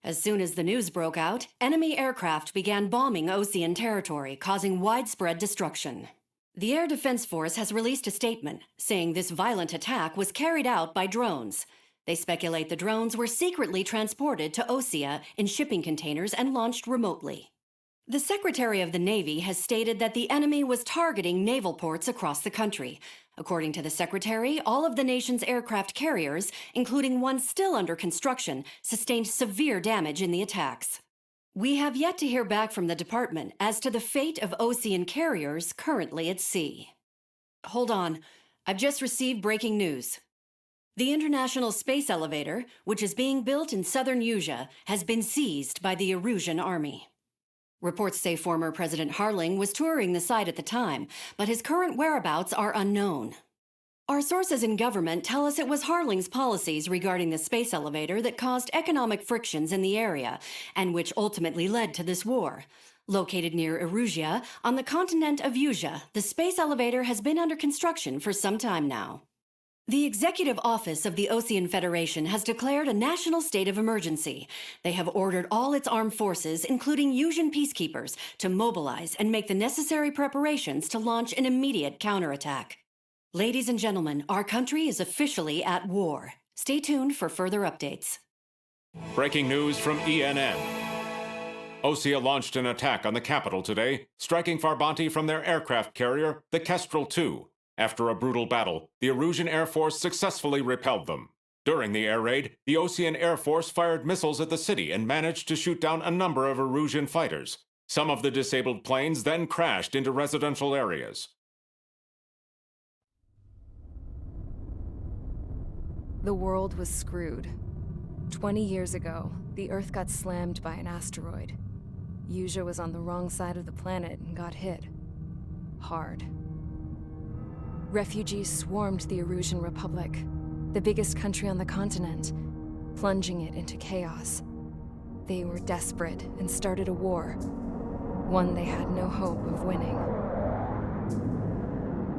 As soon as the news broke out, enemy aircraft began bombing Osean territory, causing widespread destruction. The Air Defense Force has released a statement saying this violent attack was carried out by drones. They speculate the drones were secretly transported to Osea in shipping containers and launched remotely. The Secretary of the Navy has stated that the enemy was targeting naval ports across the country. According to the Secretary, all of the nation's aircraft carriers, including one still under construction, sustained severe damage in the attacks. We have yet to hear back from the department as to the fate of Osean carriers currently at sea. Hold on, I've just received breaking news. The International Space Elevator, which is being built in southern Usea, has been seized by the Erusian army. Reports say former President Harling was touring the site at the time, but his current whereabouts are unknown. Our sources in government tell us it was Harling's policies regarding the space elevator that caused economic frictions in the area, and which ultimately led to this war. Located near Erusia, on the continent of Usea, the space elevator has been under construction for some time now. The Executive Office of the Osean Federation has declared a national state of emergency. They have ordered all its armed forces, including Usean peacekeepers, to mobilize and make the necessary preparations to launch an immediate counterattack. Ladies and gentlemen, our country is officially at war. Stay tuned for further updates. Breaking news from ENN. Osea launched an attack on the capital today, striking Farbanti from their aircraft carrier, the Kestrel II. After a brutal battle, the Erusian Air Force successfully repelled them. During the air raid, the Osean Air Force fired missiles at the city and managed to shoot down a number of Erusian fighters. Some of the disabled planes then crashed into residential areas. The world was screwed. 20 years ago, the Earth got slammed by an asteroid. Usea was on the wrong side of the planet and got hit. Hard. Refugees swarmed the Erusian Republic, the biggest country on the continent, plunging it into chaos. They were desperate and started a war, one they had no hope of winning.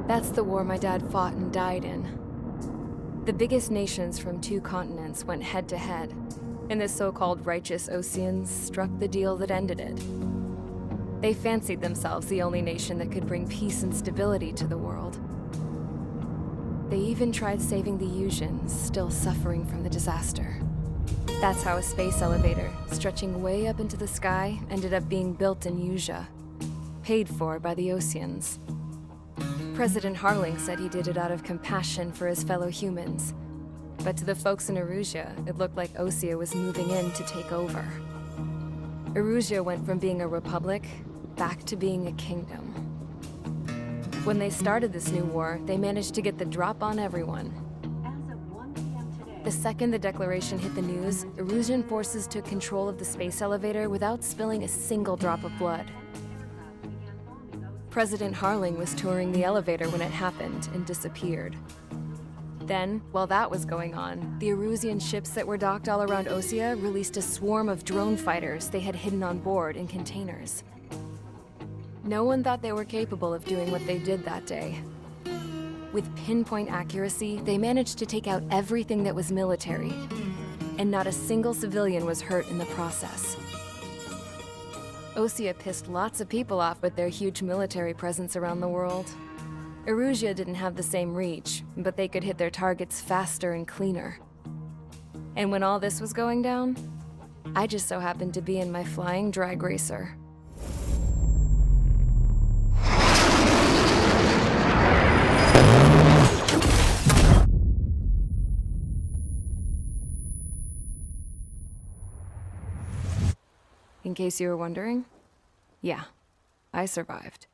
That's the war my dad fought and died in. The biggest nations from 2 continents went head-to-head, and the so-called righteous Oseans struck the deal that ended it. They fancied themselves the only nation that could bring peace and stability to the world. They even tried saving the Useans, still suffering from the disaster. That's how a space elevator, stretching way up into the sky, ended up being built in Usea, paid for by the Oseans. President Harling said he did it out of compassion for his fellow humans. But to the folks in Erusia, it looked like Osea was moving in to take over. Erusia went from being a republic back to being a kingdom. When they started this new war, they managed to get the drop on everyone. The second the declaration hit the news, Erusian forces took control of the space elevator without spilling a single drop of blood. President Harling was touring the elevator when it happened and disappeared. Then, while that was going on, the Erusian ships that were docked all around Osea released a swarm of drone fighters they had hidden on board in containers. No one thought they were capable of doing what they did that day. With pinpoint accuracy, they managed to take out everything that was military, and not a single civilian was hurt in the process. Osea pissed lots of people off with their huge military presence around the world. Erusia didn't have the same reach, but they could hit their targets faster and cleaner. And when all this was going down, I just so happened to be in my flying drag racer. In case you were wondering, yeah, I survived.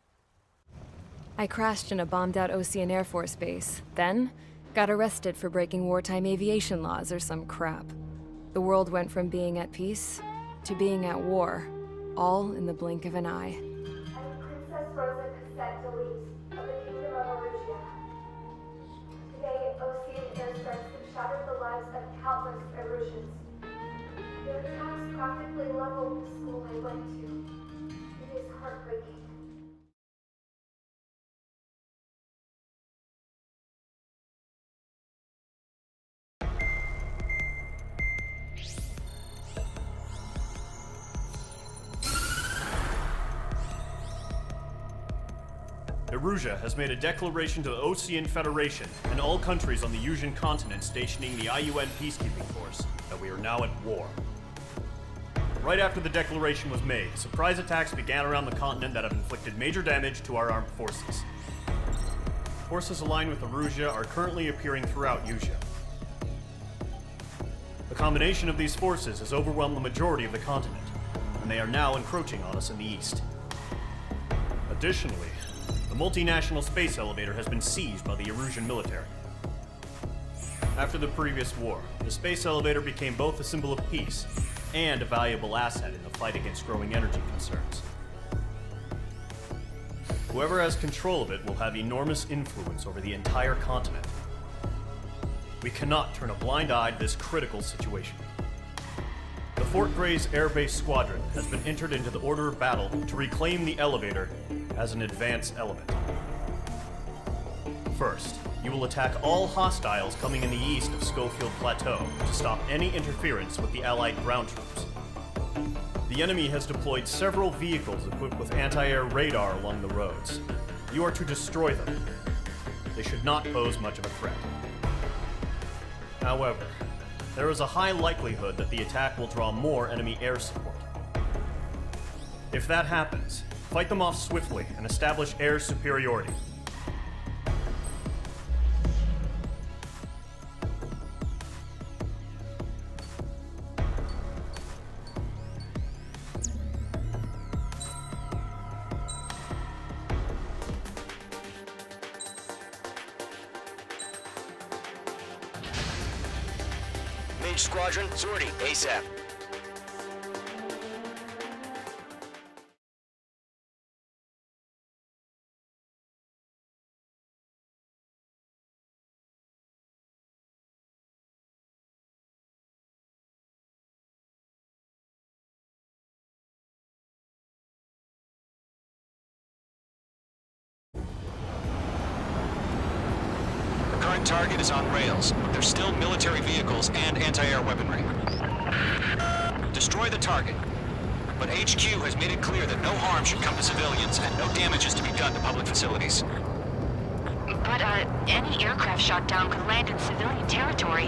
I crashed in a bombed-out Osean Air Force base, then got arrested for breaking wartime aviation laws or some crap. The world went from being at peace to being at war, all in the blink of an eye. I'm Princess Rosa Cassette Delise of the Kingdom of Erusia. Today, Osean airstrikes have shattered the lives of countless Erusians. Their attacks practically leveled the school I went to. It is heartbreaking. Erusia has made a declaration to the Osean Federation and all countries on the Yusian continent stationing the IUN peacekeeping force that we are now at war. Right after the declaration was made, surprise attacks began around the continent that have inflicted major damage to our armed forces. Forces aligned with Erusia are currently appearing throughout Yusia. The combination of these forces has overwhelmed the majority of the continent, and they are now encroaching on us in the east. Additionally, the multinational space elevator has been seized by the Erusian military. After the previous war, the space elevator became both a symbol of peace and a valuable asset in the fight against growing energy concerns. Whoever has control of it will have enormous influence over the entire continent. We cannot turn a blind eye to this critical situation. The Fort Grays Air Base Squadron has been entered into the order of battle to reclaim the elevator as an advance element. First, you will attack all hostiles coming in the east of Schofield Plateau to stop any interference with the Allied ground troops. The enemy has deployed several vehicles equipped with anti-air radar along the roads. You are to destroy them. They should not pose much of a threat. However, there is a high likelihood that the attack will draw more enemy air support. If that happens, fight them off swiftly and establish air superiority. Mage Squadron, sortie, ASAP. Current target is on rails, but there's still military vehicles and anti-air weaponry. Destroy the target, but HQ has made it clear that no harm should come to civilians and no damage is to be done to public facilities. But, any aircraft shot down could land in civilian territory.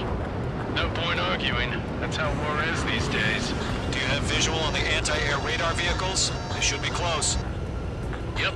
No point arguing. That's how war is these days. Do you have visual on the anti-air radar vehicles? They should be close. Yep.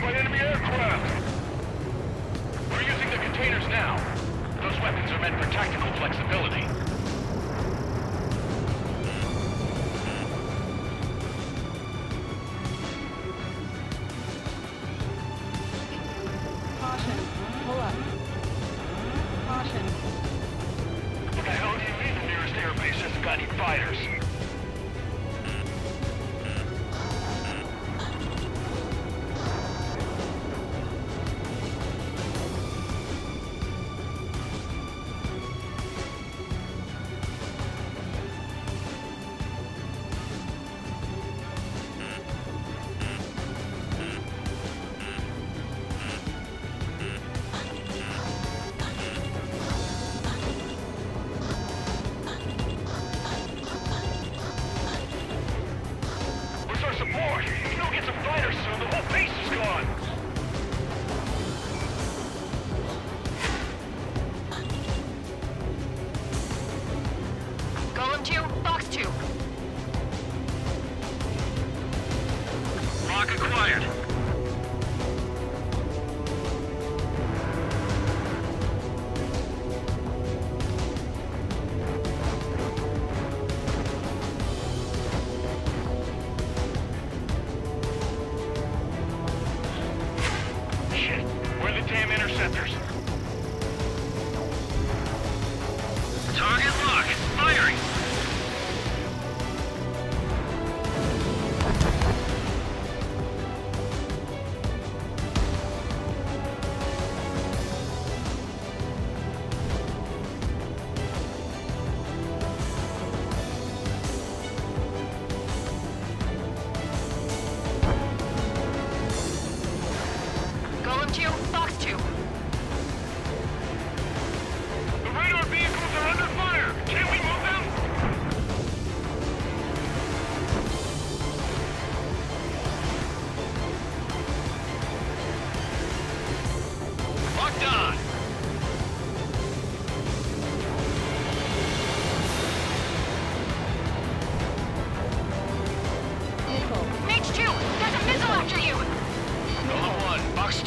by enemy aircraft! We're using the containers now. Those weapons are meant for tactical flexibility. Caution. Pull up. Caution. What the hell do you mean the nearest airbase hasn't got any fighters? Support! If you don't get some fighters soon, the whole base is gone! Golem 2, Box 2. Lock acquired. Shit, where are the damn interceptors?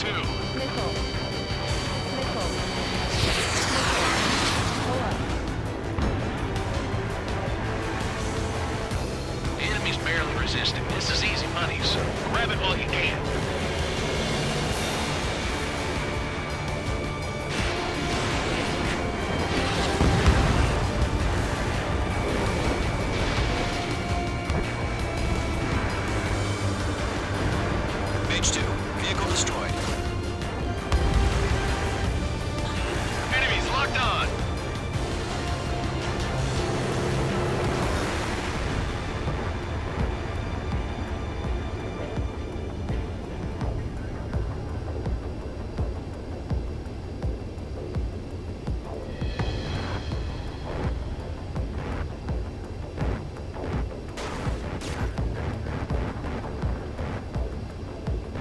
2. Missile. Missile. Pull up. The enemy's barely resisting. This is easy money, so grab it while you can. Mage 2, vehicle destroyed. Enemies locked on.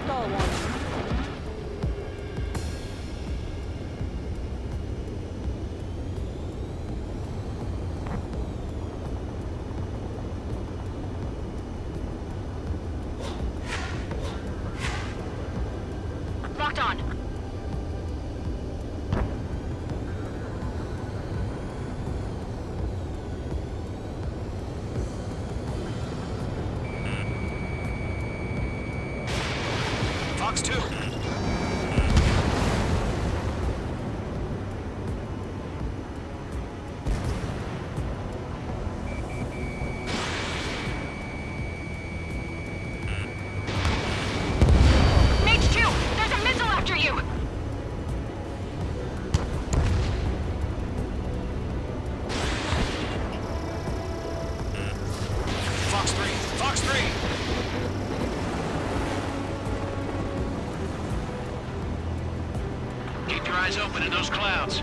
Stall warning. Locked on. Fox 2. Mage 2, there's a missile after you. Fox 3. Fox 3. Keep your eyes open in those clouds.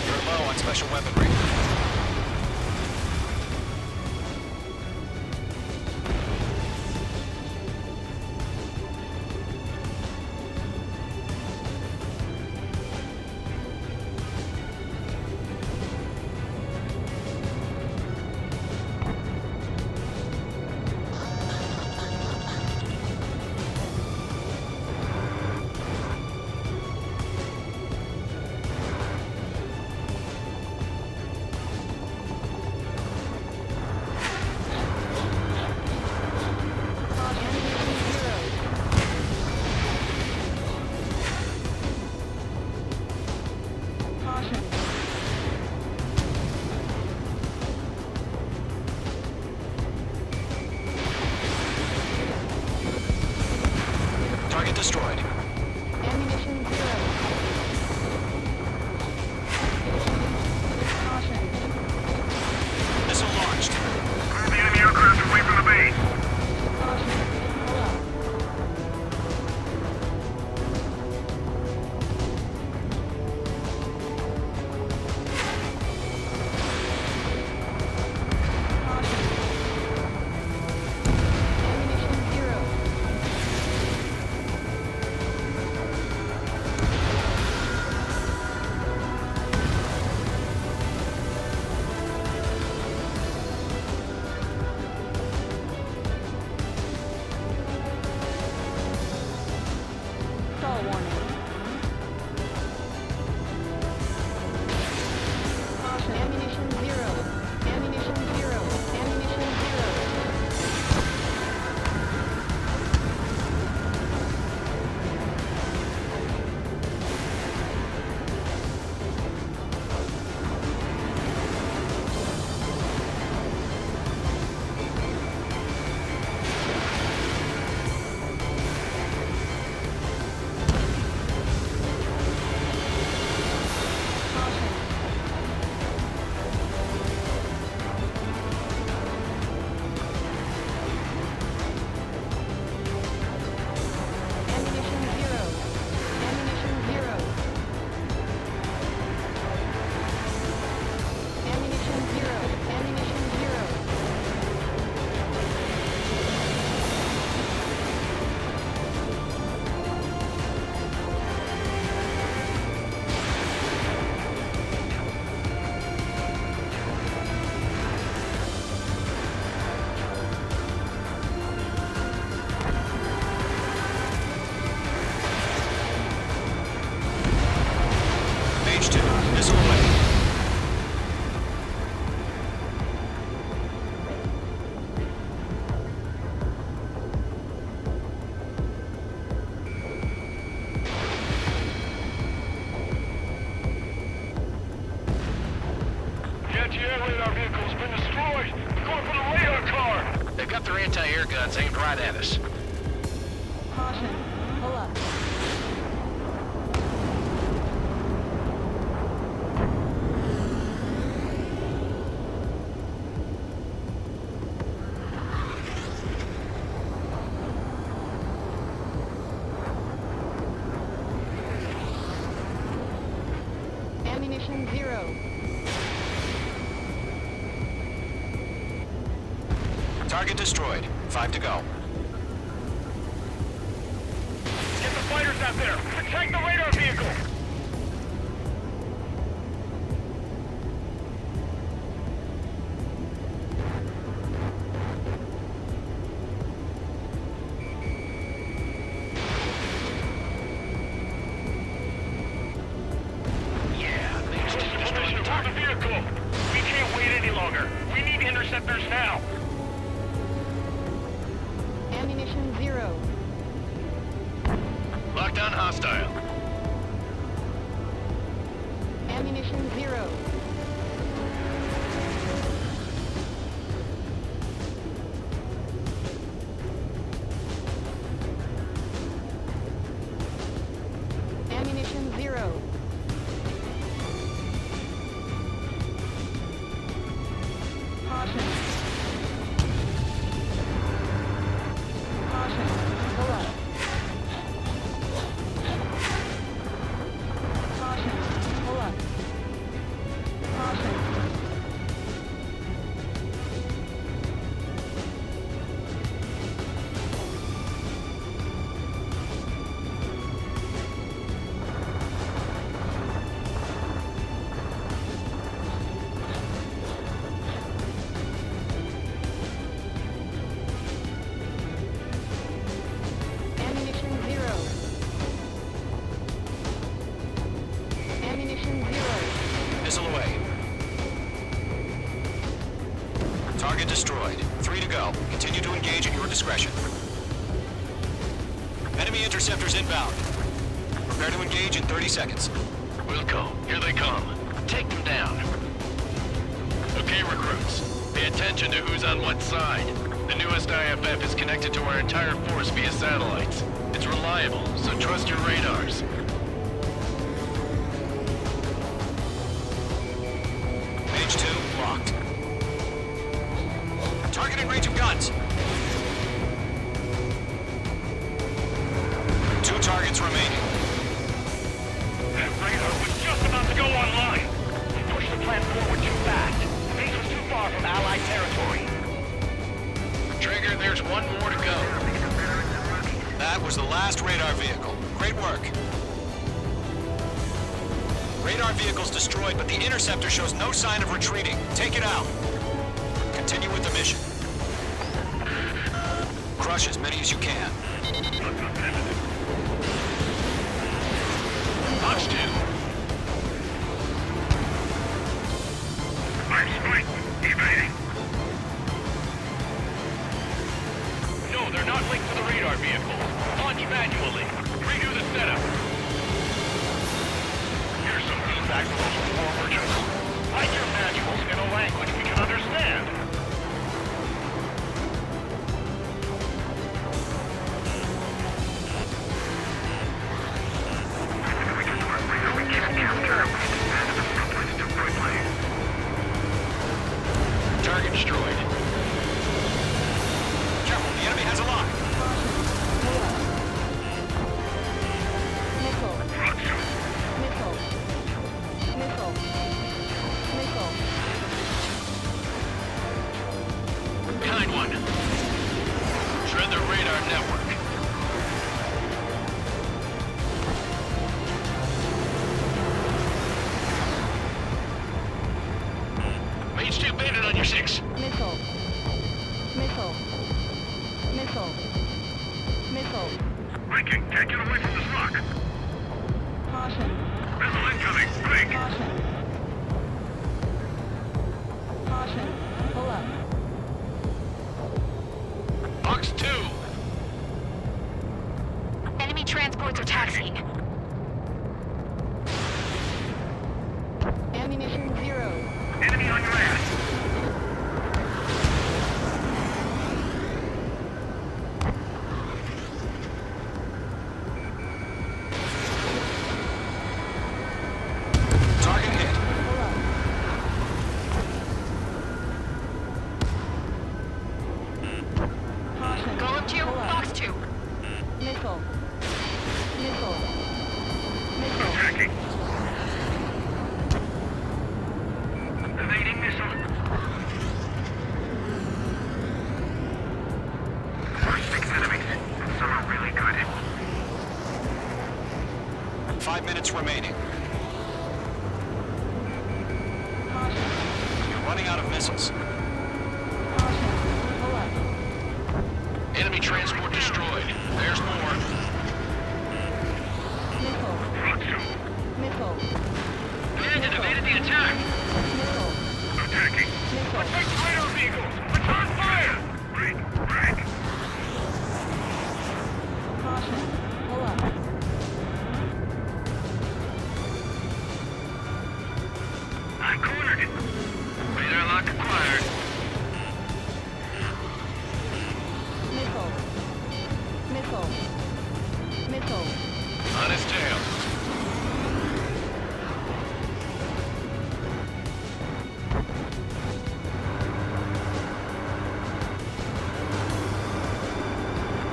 You're low on special weaponry. Caution. Target destroyed. Ammunition 0. Caution. Missile launched. Clear the enemy aircraft away from the base. Caution. Pull up. Caution. Ammunition 0. got their anti-air guns aimed right at us. Caution. Pull up. Ammunition 0. Target destroyed. 5 to go. Get the fighters out there! Protect the radar vehicle! Yeah, they just destroyed Position the for the target. vehicle! We can't wait any longer! We need interceptors now! Ammunition 0. Lockdown hostile. Ammunition 0. Ammunition 0. Caution. Caution. Pull up. Caution. Pull up. Caution. Ammunition 0. Ammunition 0. Missile away. Target destroyed. 3 to go. Continue to engage at your discretion. Enemy interceptors inbound. Prepare to engage in 30 seconds. Wilco, here they come. Take them down. Okay, recruits. Pay attention to who's on what side. The newest IFF is connected to our entire force via satellites. It's reliable, so trust your radars. Page 2, locked. Target in range of guns. 2 targets remaining. That radar was just about to go online! We pushed the plan forward too fast. The base was too far from Allied territory. Trigger, there's one more to go. That was the last radar vehicle. Great work. Radar vehicle's destroyed, but the interceptor shows no sign of retreating. Take it out. Continue with the mission. Crush as many as you can. Fox 2. I'm spiked. Evading. No, they're not linked to the radar vehicle. Launch manually. Redo the setup. Here's some feedback from those war merchants. Write your manuals in a language we can understand. Target destroyed. Careful, the enemy has a lock. Missile. Missile. Missile. Missile. Kind one. Shred the radar network. Mage 2 baited on your 6. Missile. Missile. Missile. Missile. Viking, can't get away from this lock. Caution. Missile incoming. Quick. Caution. Caution. Pull up. Fox 2. Enemy transports are taxiing. Ammunition 0. Enemy on your ass. Missile. Missile. Missile. Tracking. Evading missile. First 6 enemies. Some are really good. 5 minutes remaining. Caution. You're running out of missiles. Caution. Pull up. Enemy transport destroyed. There's more. Missile. Missile. Command evaded the attack. Missile. Attacking. Missile. Take radar vehicles. Return fire. Break. Caution. Pull up. I'm cornered. Radar lock acquired. Missile. Missile. Missile. On his tail.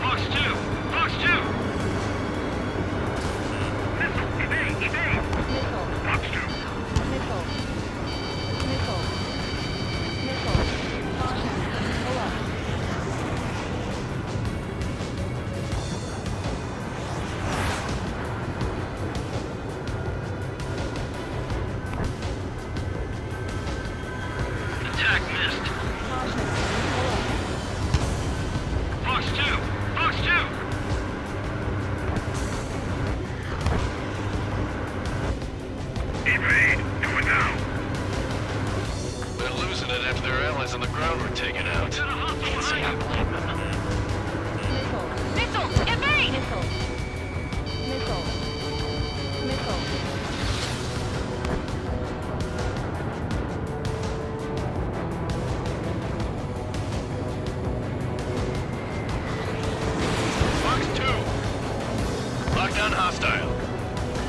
Fox 2. Fox 2. Missile. Evade. Missile. Fox 2. Missile. Missile. Missile. Caution. Pull up. Attack missed. Caution. Pull up. Fox 2. Fox 2. Evade. Do it now. They're losing it after their allies on the ground were taken out. Can't say I blame them. Missile. Missile! Evade! Missile. Missile. Missile. Fox 2. Lockdown hostile.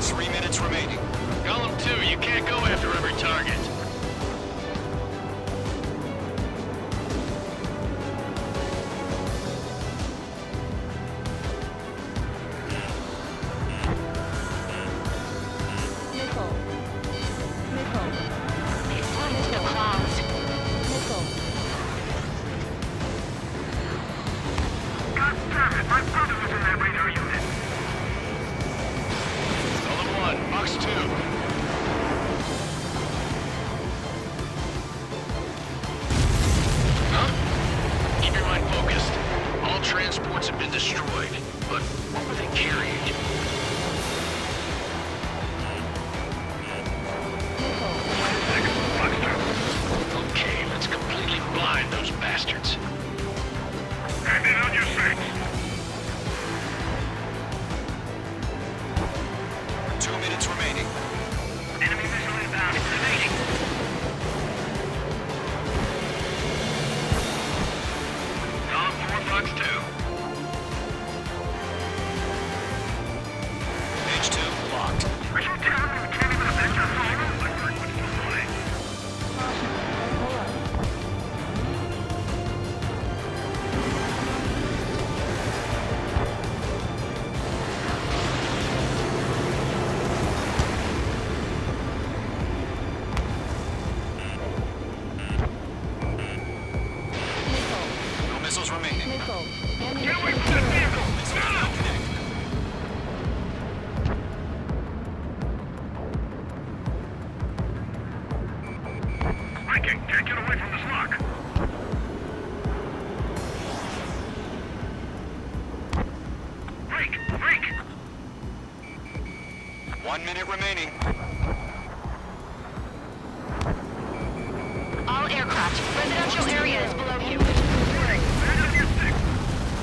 3 minutes remaining. Golem 2, you can't go after every target. Missile. Missile. They flew into the clouds. Missile. God damn it. My brother was in that radar unit. Golem 1, Fox 2. Huh? Keep your mind focused. All transports have been destroyed, but what were they carrying? Okay, let's completely blind those bastards. Hand it on your sights. 2 minutes remaining. Enemy missile inbound. Evading. Golem 4, Fox 2. H2 locked. Are you telling me we can't even avenge our father? I heard what's the play. Caution. Pull up. Missile. No missiles remaining. Missile. Get away Ammunition. from that vehicle! Missiles Now! not connected. Viking, can't get away from this lock. Break! 1 minute remaining. All aircraft, residential area is below you.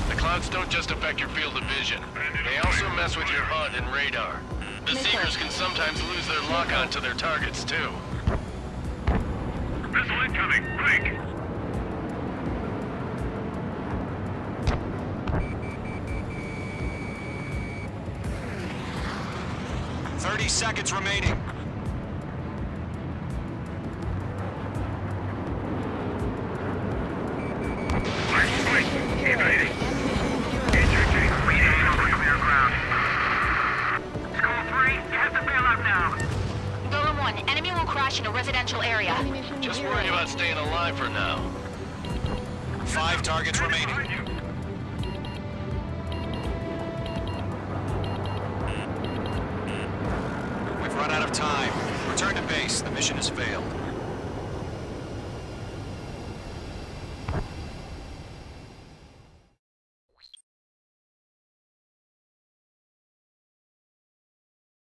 The clouds don't just affect your field of vision. They also mess with your HUD and radar. The Seekers can sometimes lose their lock-on to their targets, too. Missile incoming! Break! 30 seconds remaining. Evading! Ejecting! Radar 1, enemy will crash in a residential area. Ammunition Just 0. worried about staying alive for now. 5 targets remaining. We've run out of time. Return to base. The mission has failed.